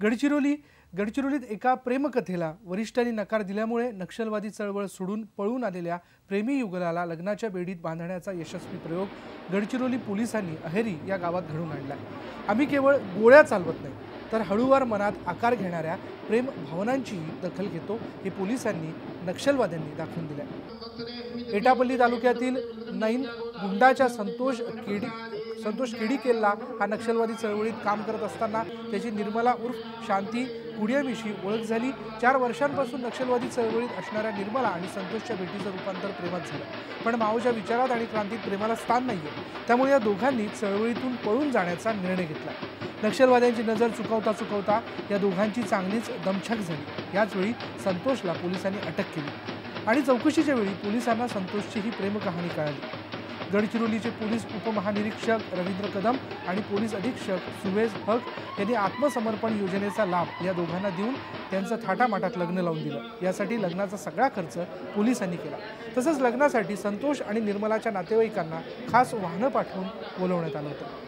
गडचिरोलीत एका प्रेमकथेला वरिष्ठांनी नकार दिल्यामुळे नक्षलवादी चळवळ सोडून पळून आलेल्या प्रेमी युगलाला लग्नाच्या बेडीत बांधण्याचा यशस्वी प्रयोग गडचिरोली पोलिसांनी अहेरी या गावात घडवून आणला। आम्ही केवळ गोळ्या चालवत नाही तर हळूवार मनात आकार घेणाऱ्या प्रेम भावनांचीही दखल घेतो हे पोलिसांनी नक्षलवाद्यांनी दाखवून दिले। एटापल्ली तालुक्यातील नैन गुंडाच्या संतोष केडीकेलला हा नक्षलवादी चळवळीत काम करत असताना त्याची निर्मला उर्फ शांती कुडियामीशी ओळख झाली। 4 वर्षांपासून नक्षलवादी चळवळीत असणाऱ्या निर्मला आणि संतोषच्या भेटीचं रूपांतर प्रेमात झालं, पण माओच्या विचारात आणि क्रांतीत प्रेमाला स्थान नाहीये, त्यामुळे या दोघांनी चळवळीतून पळून जाण्याचा निर्णय घेतला। नक्षलवाद्यांची नजर चुकवता या दोघांची चांगलीच दमछाक झाली। याच वेळी संतोषला पोलिसांनी अटक केली आणि चौकशीच्या वेळी पोलिसांना संतोषची ही प्रेम कहाणी कळाली। गडचिरोलीचे पोलीस उपमहानिरीक्षक रवींद्र कदम आणि पोलीस अधीक्षक सुवेज हक यांनी आत्मसमर्पण योजनेचा लाभ या दोघांना देऊन त्यांचं थाटामाटात लग्न लावून दिलं। यासाठी लग्नाचा सगळा खर्च पोलिसांनी केला। तसंच लग्नासाठी संतोष आणि निर्मलाच्या नातेवाईकांना खास वाहनं पाठवून बोलवण्यात आलं होतं।